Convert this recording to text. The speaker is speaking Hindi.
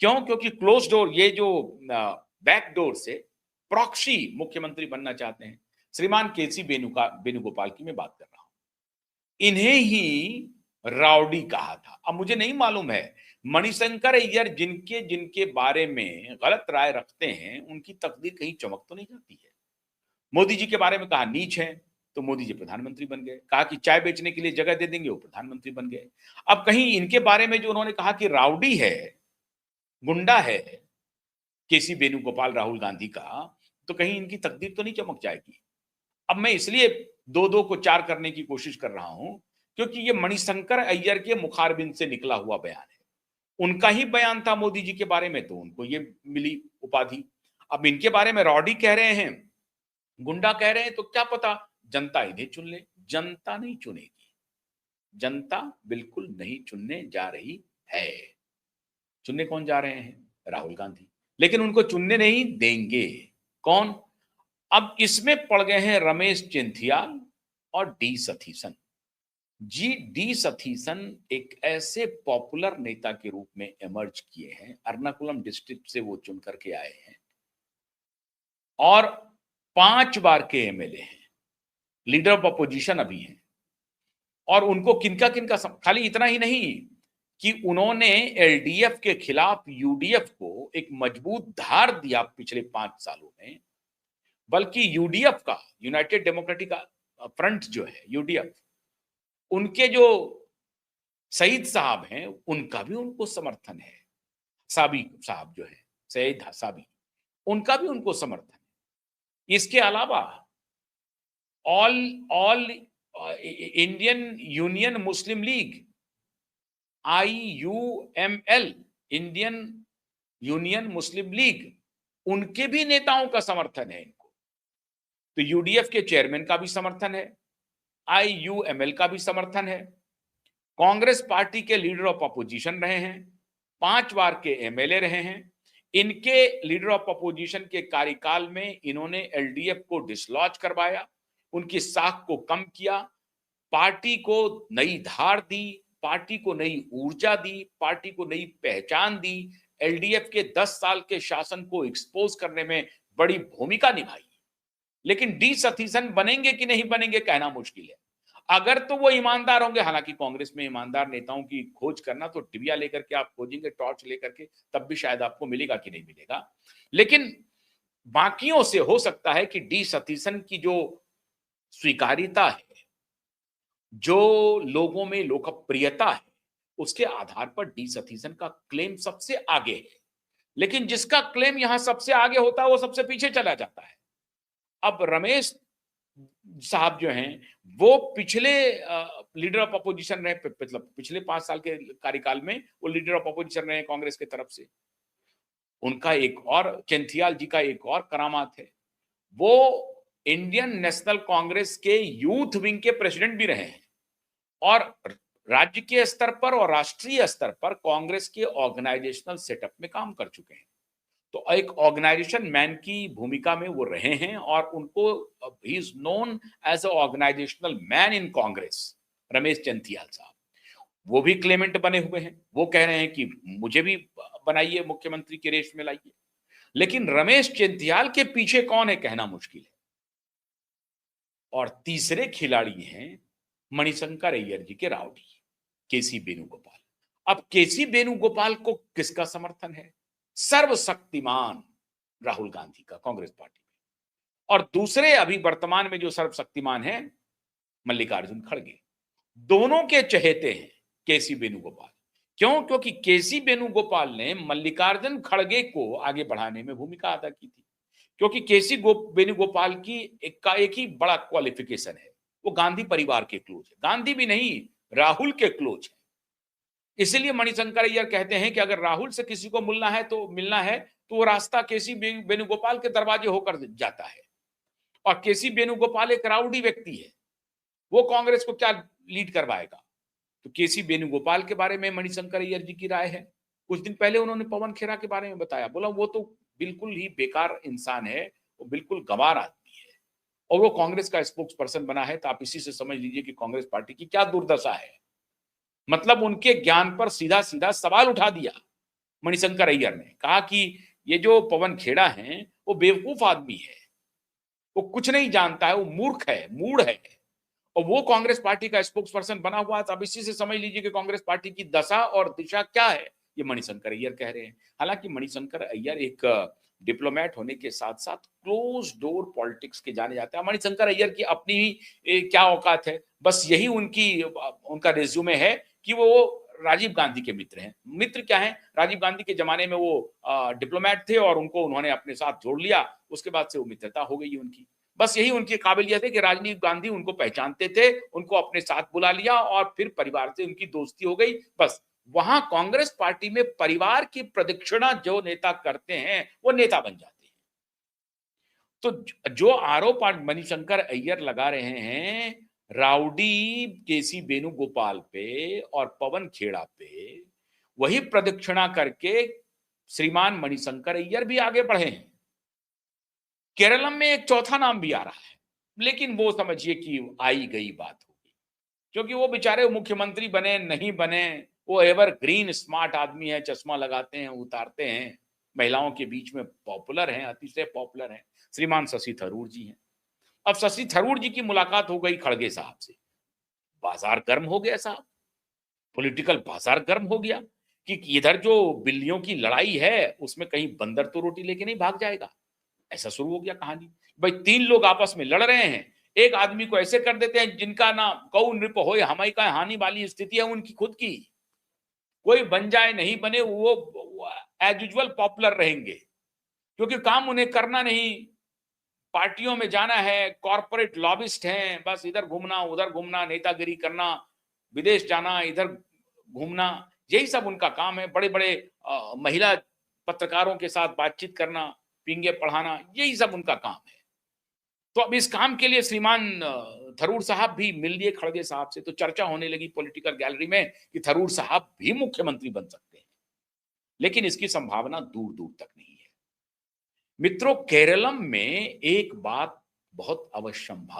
क्यों? क्योंकि क्लोज डोर, ये जो बैक डोर से प्रॉक्सी मुख्यमंत्री बनना चाहते हैं। श्रीमान केसी वेणुगोपाल की मैं बात कर रहा हूं। इन्हें ही राउडी कहा था। अब मुझे नहीं मालूम है, मणिशंकर अय्यर जिनके जिनके बारे में गलत राय रखते हैं, उनकी तकदीर कहीं चमक तो नहीं जाती है। मोदी जी के बारे में कहा नीच है, तो मोदी जी प्रधानमंत्री बन गए। कहा कि चाय बेचने के लिए जगह दे देंगे, वो प्रधानमंत्री बन गए। अब कहीं इनके बारे में जो उन्होंने कहा कि राउडी है, गुंडा है केसी वेणुगोपाल राहुल गांधी का, तो कहीं इनकी तकदीर तो नहीं चमक जाएगी। अब मैं इसलिए दो दो को चार करने की कोशिश कर रहा हूं, क्योंकि ये मणिशंकर अय्यर के मुखारबिंद से निकला हुआ बयान है। उनका ही बयान था मोदी जी के बारे में, तो उनको ये मिली उपाधि। अब इनके बारे में रॉडी कह रहे हैं, गुंडा कह रहे हैं, तो क्या पता जनता इन्हें चुन ले। जनता नहीं चुनेगी, जनता बिल्कुल नहीं चुनने जा रही है। चुनने कौन जा रहे हैं? राहुल गांधी। लेकिन उनको चुनने नहीं देंगे। कौन? अब इसमें पड़ गए हैं रमेश चेन्थियाल और डी सतीशन जी। डी सतीशन एक ऐसे पॉपुलर नेता के रूप में इमर्ज किए हैं, एर्नाकुलम डिस्ट्रिक्ट से वो चुन करके आए हैं और 5 बार के एमएलए हैं, लीडर ऑफ अपोजिशन अभी हैं। और उनको किनका किनका खाली इतना ही नहीं कि उन्होंने एलडीएफ के खिलाफ यूडीएफ को एक मजबूत धार दिया पिछले 5 सालों में, बल्कि यूडीएफ का, यूनाइटेड डेमोक्रेटिक फ्रंट जो है यूडीएफ, उनके जो सईद साहब हैं उनका भी उनको समर्थन है। साबी साहब जो है, सईद साबी, उनका भी उनको समर्थन है। इसके अलावा ऑल ऑल इंडियन यूनियन मुस्लिम लीग, IUML, इंडियन यूनियन मुस्लिम लीग, उनके भी नेताओं का समर्थन है इनको। तो यूडीएफ के चेयरमैन का भी समर्थन है, IUML का भी समर्थन है। कांग्रेस पार्टी के लीडर ऑफ अपोजिशन रहे हैं, 5 बार के एमएलए रहे हैं। इनके लीडर ऑफ अपोजिशन के कार्यकाल में इन्होंने एलडीएफ को डिसलॉज करवाया, उनकी साख को कम किया, पार्टी को नई धार दी, पार्टी को नई ऊर्जा दी, पार्टी को नई पहचान दी। एलडीएफ के 10 साल के शासन को एक्सपोज करने में बड़ी भूमिका निभाई। लेकिन डी सतीशन बनेंगे कि नहीं बनेंगे कहना मुश्किल है। अगर तो वो ईमानदार होंगे, हालांकि कांग्रेस में ईमानदार नेताओं की खोज करना तो डिबिया लेकर के आप खोजेंगे, टॉर्च लेकर के, तब भी शायद आपको मिलेगा कि नहीं मिलेगा। लेकिन बाकियों से हो सकता है कि डी सतीशन की जो स्वीकार्यता है, जो लोगों में लोकप्रियता है, उसके आधार पर डी सतीशन का क्लेम सबसे आगे है। लेकिन जिसका क्लेम यहां सबसे आगे होता है वो सबसे पीछे चला जाता है। अब रमेश साहब जो हैं वो पिछले लीडर ऑफ अपोजिशन रहे, मतलब पिछले 5 साल के कार्यकाल में वो लीडर ऑफ अपोजिशन रहे कांग्रेस की तरफ से। उनका एक और, चेन्थियाल जी का एक और करामात है, वो इंडियन नेशनल कांग्रेस के यूथ विंग के प्रेसिडेंट भी रहे हैं और राज्य के स्तर पर और राष्ट्रीय स्तर पर कांग्रेस के ऑर्गेनाइजेशनल सेटअप में काम कर चुके हैं। तो एक ऑर्गेनाइजेशन मैन की भूमिका में वो रहे हैं और उनको ही is known as a organizational man in Congress. Ramesh Chennithala साहब वो भी क्लेमेंट बने हुए हैं, वो कह रहे हैं कि मुझे भी बनाइए, मुख्यमंत्री की रेस में लाइए। लेकिन रमेश चेन्थियाल के पीछे कौन है कहना मुश्किल है। और तीसरे खिलाड़ी हैं मणिशंकर अय्यर जी के राउडी, केसी वेणुगोपाल। अब केसी वेणुगोपाल को किसका समर्थन है? सर्वशक्तिमान राहुल गांधी का, कांग्रेस पार्टी में। और दूसरे अभी वर्तमान में जो सर्वशक्तिमान है मल्लिकार्जुन खड़गे। दोनों के चहेते हैं केसी वेणुगोपाल। क्यों? क्योंकि केसी वेणुगोपाल ने मल्लिकार्जुन खड़गे को आगे बढ़ाने में भूमिका अदा की थी। क्योंकि केसी वेणुगोपाल की एक ही बड़ा क्वालिफिकेशन है, वो गांधी परिवार के क्लोज है। गांधी भी नहीं, राहुल के क्लोज है। इसलिए मणिशंकर अय्यर कहते हैं कि अगर राहुल से किसी को मिलना है तो वो रास्ता केसी वेणुगोपाल के दरवाजे होकर जाता है। और केसी वेणुगोपाल एक राउडी व्यक्ति है, वो कांग्रेस को क्या लीड करवाएगा। तो केसी वेणुगोपाल के बारे में मणिशंकर अय्यर जी की राय है। कुछ दिन पहले उन्होंने पवन खेरा के बारे में बताया, बोला वो तो बिल्कुल ही बेकार इंसान है, वो बिल्कुल गंवार आदमी है और वो कांग्रेस का स्पोक्स पर्सन बना है। तो आप इसी से समझ लीजिए कि कांग्रेस पार्टी की क्या दुर्दशा है। मतलब उनके ज्ञान पर सीधा सीधा सवाल उठा दिया। मणिशंकर अय्यर ने कहा कि ये जो पवन खेड़ा हैं वो बेवकूफ आदमी है, वो कुछ नहीं जानता है, वो मूर्ख है, मूढ़ है, और वो कांग्रेस पार्टी का स्पोक्स पर्सन बना हुआ है। तो अब इसी से समझ लीजिए कि कांग्रेस पार्टी की दशा और दिशा क्या है, ये मणिशंकर अय्यर कह रहे हैं। हालांकि मणिशंकर अय्यर एक डिप्लोमेट होने के साथ साथ क्लोज डोर पॉलिटिक्स के जाने जाते हैं। मणिशंकर अय्यर की अपनी ही क्या औकात है, बस यही उनका रिज्यूमे है कि वो राजीव गांधी के मित्र हैं। मित्र क्या हैं, राजीव गांधी के जमाने में वो डिप्लोमेट थे और उनको उन्होंने अपने साथ जोड़ लिया, उसके बाद से वो मित्रता हो गई उनकी। बस यही उनकी काबिलियत है कि राजीव गांधी उनको पहचानते थे, उनको अपने साथ बुला लिया और फिर परिवार से उनकी दोस्ती हो गई। बस वहां कांग्रेस पार्टी में परिवार की प्रदक्षिणा जो नेता करते हैं वो नेता बन जाते हैं। तो जो आरोप आज मणिशंकर अय्यर लगा रहे हैं राउडी केसी वेणुगोपाल पे और पवन खेड़ा पे, वही प्रदक्षिणा करके श्रीमान मणिशंकर अय्यर भी आगे बढ़े हैं। केरलम में एक चौथा नाम भी आ रहा है, लेकिन वो समझिए कि आई गई बात होगी, क्योंकि वो बेचारे मुख्यमंत्री बने नहीं बने, वो एवरग्रीन स्मार्ट आदमी है, चश्मा लगाते हैं, उतारते हैं, महिलाओं के बीच में पॉपुलर हैं, अतिशय पॉपुलर हैं। श्रीमान शशि थरूर जी हैं। अब शशि थरूर जी की मुलाकात हो गई खड़गे साहब से, बाजार गर्म हो गया साहब, पॉलिटिकल बाजार गर्म हो गया कि इधर जो बिल्लियों की लड़ाई है उसमें कहीं बंदर तो रोटी लेके नहीं भाग जाएगा। ऐसा शुरू हो गया कहानी। भाई 3 लोग आपस में लड़ रहे हैं, एक आदमी को ऐसे कर देते हैं जिनका ना कौ नृप होय हमाई का हानि वाली स्थिति है उनकी खुद की। कोई बन जाए नहीं बने, वो एज यूजुअल पॉपुलर रहेंगे, क्योंकि काम उन्हें करना नहीं, पार्टियों में जाना है, कॉर्पोरेट लॉबिस्ट हैं, बस इधर घूमना उधर घूमना, नेतागिरी करना, विदेश जाना इधर घूमना, यही सब उनका काम है। बड़े बड़े महिला पत्रकारों के साथ बातचीत करना, पींगे पढ़ाना, यही सब उनका काम है। तो अब इस काम के लिए श्रीमान थरूर साहब भी मिल लिए खड़गे साहब से, तो चर्चा होने लगी पॉलिटिकल गैलरी में कि थरूर साहब भी मुख्यमंत्री बन सकते हैं, लेकिन इसकी संभावना दूर दूर तक नहीं है। मित्रों, केरलम में एक बात बहुत अवश्यंभावी